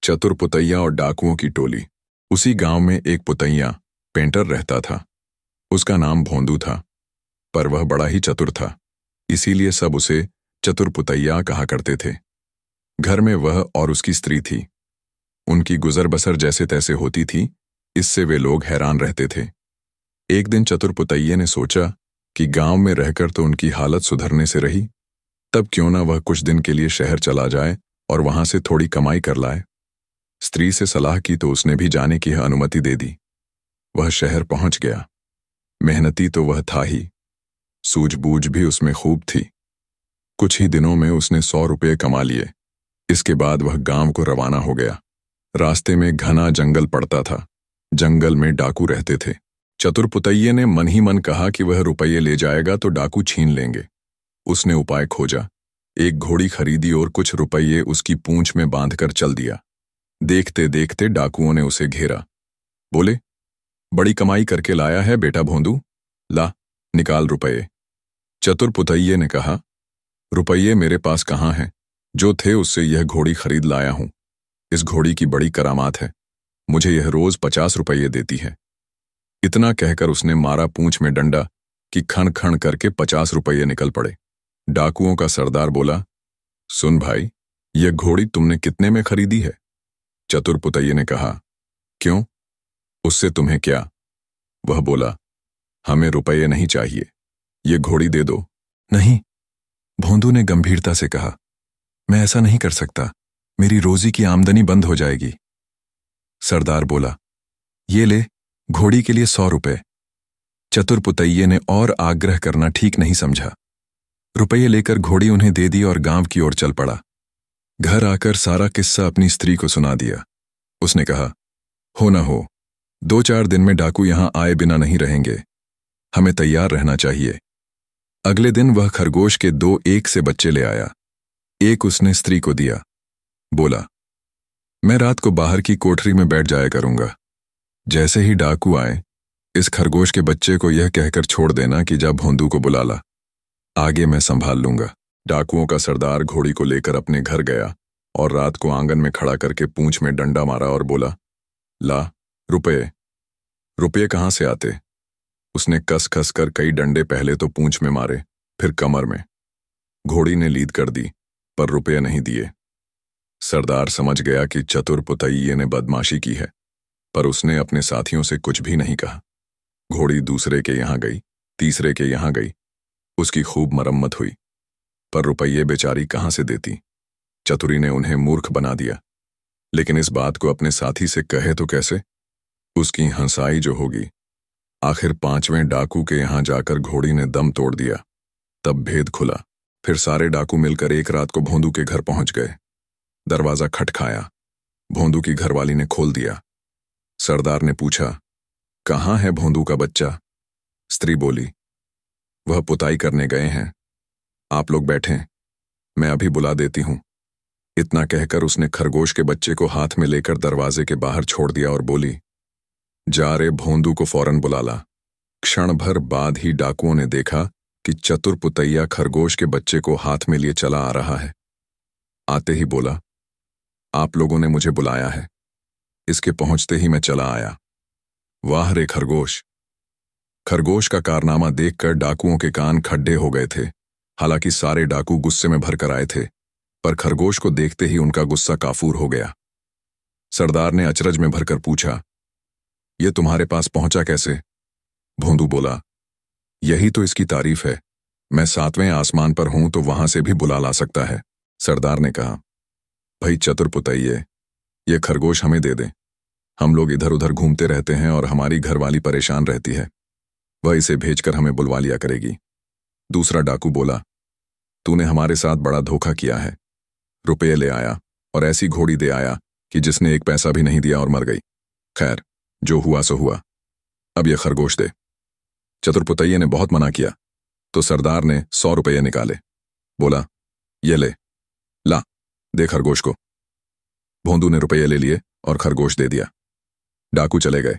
चतुर पुतैया और डाकुओं की टोली। उसी गांव में एक पुतैया पेंटर रहता था। उसका नाम भोंदू था, पर वह बड़ा ही चतुर था, इसीलिए सब उसे चतुर पुतैया कहा करते थे। घर में वह और उसकी स्त्री थी। उनकी गुजर बसर जैसे तैसे होती थी, इससे वे लोग हैरान रहते थे। एक दिन चतुर पुतैये ने सोचा कि गांव में रहकर तो उनकी हालत सुधरने से रही, तब क्यों ना वह कुछ दिन के लिए शहर चला जाए और वहां से थोड़ी कमाई कर लाए। स्त्री से सलाह की तो उसने भी जाने की अनुमति दे दी। वह शहर पहुंच गया। मेहनती तो वह था ही, सूझबूझ भी उसमें खूब थी। कुछ ही दिनों में उसने 100 रुपये कमा लिए। इसके बाद वह गांव को रवाना हो गया। रास्ते में घना जंगल पड़ता था। जंगल में डाकू रहते थे। चतुर पुतैये ने मन ही मन कहा कि वह रुपये ले जाएगा तो डाकू छीन लेंगे। उसने उपाय खोजा, एक घोड़ी खरीदी और कुछ रुपये उसकी पूंछ में बांधकर चल दिया। देखते देखते डाकुओं ने उसे घेरा। बोले, बड़ी कमाई करके लाया है बेटा भोंदू, ला निकाल रुपये। चतुर पुतैये ने कहा, रुपये मेरे पास कहाँ हैं, जो थे उससे यह घोड़ी खरीद लाया हूं। इस घोड़ी की बड़ी करामात है, मुझे यह रोज 50 रुपये देती है। इतना कहकर उसने मारा पूंछ में डंडा कि खण खण करके 50 रुपये निकल पड़े। डाकुओं का सरदार बोला, सुन भाई, यह घोड़ी तुमने कितने में खरीदी है? चतुर पुतैये ने कहा, क्यों, उससे तुम्हें क्या? वह बोला, हमें रुपये नहीं चाहिए, ये घोड़ी दे दो। नहीं, भोंदू ने गंभीरता से कहा, मैं ऐसा नहीं कर सकता, मेरी रोजी की आमदनी बंद हो जाएगी। सरदार बोला, ये ले, घोड़ी के लिए 100 रुपये। चतुर पुतैये ने और आग्रह करना ठीक नहीं समझा। रुपये लेकर घोड़ी उन्हें दे दी और गांव की ओर चल पड़ा। घर आकर सारा किस्सा अपनी स्त्री को सुना दिया। उसने कहा, हो न हो, 2-4 दिन में डाकू यहां आए बिना नहीं रहेंगे, हमें तैयार रहना चाहिए। अगले दिन वह खरगोश के 2 एक से बच्चे ले आया। एक उसने स्त्री को दिया। बोला, मैं रात को बाहर की कोठरी में बैठ जाया करूंगा। जैसे ही डाकू आए, इस खरगोश के बच्चे को यह कहकर छोड़ देना कि जा भोंदू को बुला ला, आगे मैं संभाल लूंगा। डाकुओं का सरदार घोड़ी को लेकर अपने घर गया और रात को आंगन में खड़ा करके पूंछ में डंडा मारा और बोला, ला रुपये। रुपये कहाँ से आते? उसने कस कस कर कई डंडे पहले तो पूंछ में मारे, फिर कमर में। घोड़ी ने लीद कर दी, पर रुपये नहीं दिए। सरदार समझ गया कि चतुर पुतैये ने बदमाशी की है, पर उसने अपने साथियों से कुछ भी नहीं कहा। घोड़ी दूसरे के यहां गई, तीसरे के यहां गई, उसकी खूब मरम्मत हुई, पर रुपये बेचारी कहां से देती। चतुरी ने उन्हें मूर्ख बना दिया, लेकिन इस बात को अपने साथी से कहे तो कैसे? उसकी हंसाई जो होगी। आखिर 5वें डाकू के यहां जाकर घोड़ी ने दम तोड़ दिया। तब भेद खुला। फिर सारे डाकू मिलकर एक रात को भोंदू के घर पहुंच गए। दरवाजा खटखाया। भोंदू की घरवाली ने खोल दिया। सरदार ने पूछा, कहाँ है भोंदू का बच्चा? स्त्री बोली, वह पुताई करने गए हैं, आप लोग बैठें, मैं अभी बुला देती हूं। इतना कहकर उसने खरगोश के बच्चे को हाथ में लेकर दरवाजे के बाहर छोड़ दिया और बोली, जा रे भोंदू को फौरन बुला ला। क्षण भर बाद ही डाकुओं ने देखा कि चतुर पुतैया खरगोश के बच्चे को हाथ में लिए चला आ रहा है। आते ही बोला, आप लोगों ने मुझे बुलाया है। इसके पहुंचते ही मैं चला आया। वाह रे खरगोश। खरगोश का कारनामा देखकर डाकुओं के कान खड्डे हो गए थे। हालांकि सारे डाकू गुस्से में भर कर आए थे, पर खरगोश को देखते ही उनका गुस्सा काफूर हो गया। सरदार ने अचरज में भरकर पूछा, ये तुम्हारे पास पहुंचा कैसे? भोंदू बोला, यही तो इसकी तारीफ है, मैं 7वें आसमान पर हूं तो वहां से भी बुला ला सकता है। सरदार ने कहा, भाई चतुर पुतैये, ये खरगोश हमें दे दें, हम लोग इधर उधर घूमते रहते हैं और हमारी घरवाली परेशान रहती है, वह इसे भेजकर हमें बुलवा लिया करेगी। दूसरा डाकू बोला, तूने हमारे साथ बड़ा धोखा किया है, रुपये ले आया और ऐसी घोड़ी दे आया कि जिसने एक पैसा भी नहीं दिया और मर गई। खैर, जो हुआ सो हुआ, अब यह खरगोश दे। चतुर पुतैये ने बहुत मना किया तो सरदार ने 100 रुपये निकाले। बोला, ये ले, ला दे खरगोश को। भोंदू ने रुपये ले लिए और खरगोश दे दिया। डाकू चले गए।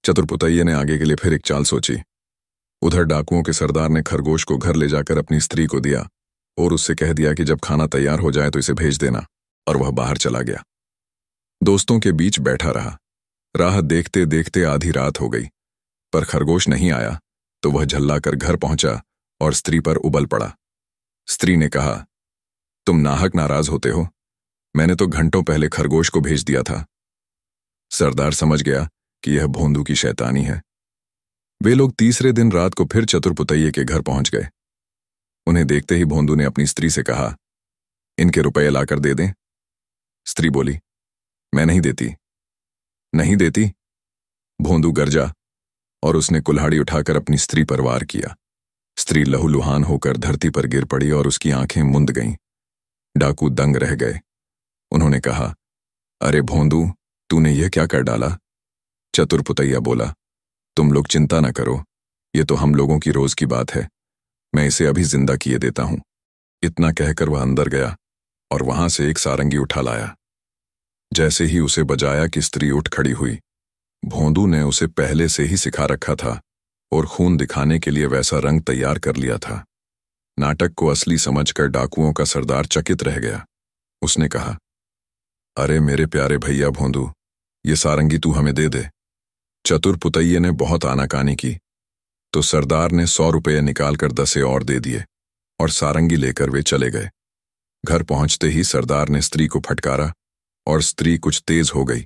चतुर पुतैये ने आगे के लिए फिर एक चाल सोची। उधर डाकुओं के सरदार ने खरगोश को घर ले जाकर अपनी स्त्री को दिया और उससे कह दिया कि जब खाना तैयार हो जाए तो इसे भेज देना, और वह बाहर चला गया। दोस्तों के बीच बैठा रहा। राह देखते देखते आधी रात हो गई, पर खरगोश नहीं आया तो वह झल्लाकर घर पहुंचा और स्त्री पर उबल पड़ा। स्त्री ने कहा, तुम नाहक नाराज होते हो, मैंने तो घंटों पहले खरगोश को भेज दिया था। सरदार समझ गया कि यह भोंदू की शैतानी है। वे लोग तीसरे दिन रात को फिर चतुरपुतैये के घर पहुंच गए। उन्हें देखते ही भोंदू ने अपनी स्त्री से कहा, इनके रुपये लाकर दे दें। स्त्री बोली, मैं नहीं देती। नहीं देती? भोंदू गरजा और उसने कुल्हाड़ी उठाकर अपनी स्त्री पर वार किया। स्त्री लहूलुहान होकर धरती पर गिर पड़ी और उसकी आंखें मुंद गईं। डाकू दंग रह गए। उन्होंने कहा, अरे भोंदू, तूने यह क्या कर डाला? चतुरपुतैया बोला, तुम लोग चिंता न करो, ये तो हम लोगों की रोज की बात है, मैं इसे अभी जिंदा किए देता हूं। इतना कहकर वह अंदर गया और वहां से एक सारंगी उठा लाया। जैसे ही उसे बजाया कि स्त्री उठ खड़ी हुई। भोंदू ने उसे पहले से ही सिखा रखा था और खून दिखाने के लिए वैसा रंग तैयार कर लिया था। नाटक को असली समझकर डाकुओं का सरदार चकित रह गया। उसने कहा, अरे मेरे प्यारे भैया भोंदू, ये सारंगी तू हमें दे दे। चतुरपुतैये ने बहुत आनाकानी की तो सरदार ने 100 रुपये निकालकर 10 और दे दिए और सारंगी लेकर वे चले गए। घर पहुंचते ही सरदार ने स्त्री को फटकारा और स्त्री कुछ तेज हो गई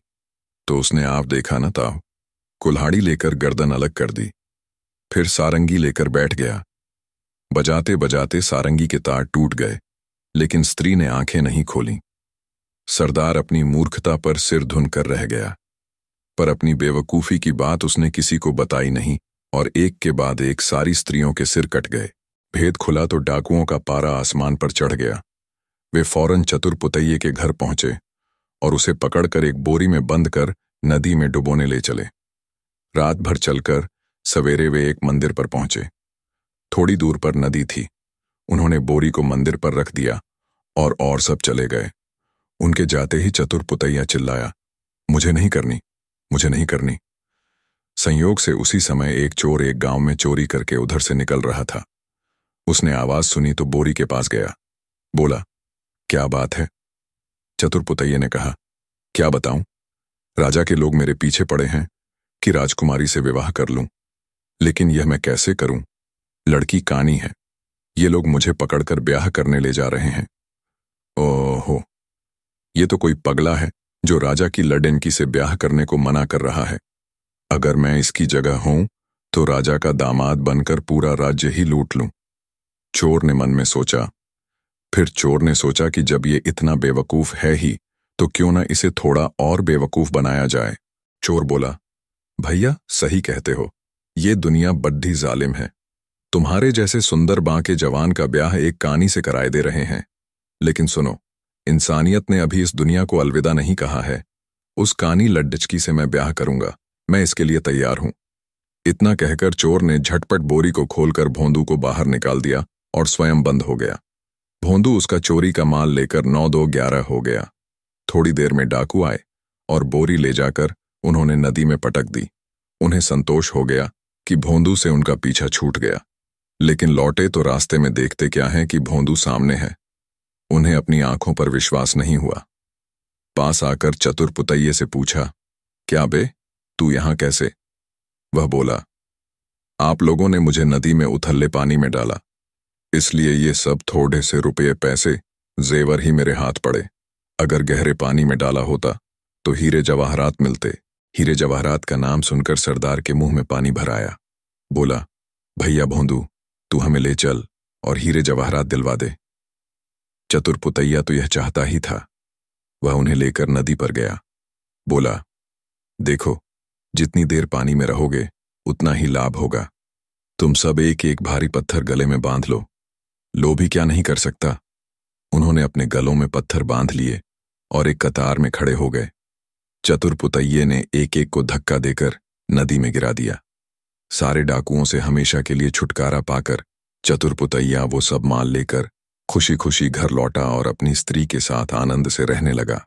तो उसने आप देखा न ताव, कुल्हाड़ी लेकर गर्दन अलग कर दी। फिर सारंगी लेकर बैठ गया। बजाते बजाते सारंगी के तार टूट गए, लेकिन स्त्री ने आंखें नहीं खोलीं। सरदार अपनी मूर्खता पर सिर धुन कर रह गया, पर अपनी बेवकूफी की बात उसने किसी को बताई नहीं और एक के बाद एक सारी स्त्रियों के सिर कट गए। भेद खुला तो डाकुओं का पारा आसमान पर चढ़ गया। वे फौरन चतुरपुतैये के घर पहुंचे और उसे पकड़कर एक बोरी में बंद कर नदी में डुबोने ले चले। रात भर चलकर सवेरे वे एक मंदिर पर पहुंचे। थोड़ी दूर पर नदी थी। उन्होंने बोरी को मंदिर पर रख दिया और सब चले गए। उनके जाते ही चतुरपुतैया चिल्लाया, मुझे नहीं करनी, मुझे नहीं करनी। संयोग से उसी समय एक चोर एक गांव में चोरी करके उधर से निकल रहा था। उसने आवाज सुनी तो बोरी के पास गया। बोला, क्या बात है? चतुरपुतैये ने कहा, क्या बताऊं, राजा के लोग मेरे पीछे पड़े हैं कि राजकुमारी से विवाह कर लूं, लेकिन यह मैं कैसे करूं? लड़की कानी है, ये लोग मुझे पकड़कर ब्याह करने ले जा रहे हैं। ओहो, ये तो कोई पगला है जो राजा की लड़ेनकी से ब्याह करने को मना कर रहा है। अगर मैं इसकी जगह हूं तो राजा का दामाद बनकर पूरा राज्य ही लूट लूं। चोर ने मन में सोचा। फिर चोर ने सोचा कि जब ये इतना बेवकूफ है ही तो क्यों ना इसे थोड़ा और बेवकूफ बनाया जाए। चोर बोला, भैया सही कहते हो, ये दुनिया बड्ढी जालिम है। तुम्हारे जैसे सुंदर बांके जवान का ब्याह एक कानी से कराए दे रहे हैं, लेकिन सुनो, इंसानियत ने अभी इस दुनिया को अलविदा नहीं कहा है। उस कानी लड्डचकी से मैं ब्याह करूंगा, मैं इसके लिए तैयार हूं। इतना कहकर चोर ने झटपट बोरी को खोलकर भोंदू को बाहर निकाल दिया और स्वयं बंद हो गया। भोंदू उसका चोरी का माल लेकर 9-2-11 हो गया। थोड़ी देर में डाकू आए और बोरी ले जाकर उन्होंने नदी में पटक दी। उन्हें संतोष हो गया कि भोंदू से उनका पीछा छूट गया, लेकिन लौटे तो रास्ते में देखते क्या है कि भोंदू सामने है। उन्हें अपनी आंखों पर विश्वास नहीं हुआ। पास आकर चतुरपुतैये से पूछा, क्या बे, तू यहां कैसे? वह बोला, आप लोगों ने मुझे नदी में उथले पानी में डाला, इसलिए ये सब थोड़े से रुपये पैसे जेवर ही मेरे हाथ पड़े। अगर गहरे पानी में डाला होता तो हीरे जवाहरात मिलते। हीरे जवाहरात का नाम सुनकर सरदार के मुंह में पानी भर आया। बोला, भैया भोंदू, तू हमें ले चल और हीरे जवाहरात दिलवा दे। चतुरपुतैया तो यह चाहता ही था। वह उन्हें लेकर नदी पर गया। बोला, देखो, जितनी देर पानी में रहोगे उतना ही लाभ होगा। तुम सब एक एक भारी पत्थर गले में बांध लो। लोभी क्या नहीं कर सकता। उन्होंने अपने गलों में पत्थर बांध लिए और एक कतार में खड़े हो गए। चतुरपुतैये ने एक एक को धक्का देकर नदी में गिरा दिया। सारे डाकुओं से हमेशा के लिए छुटकारा पाकर चतुरपुतैया वो सब माल लेकर खुशी खुशी घर लौटा और अपनी स्त्री के साथ आनंद से रहने लगा।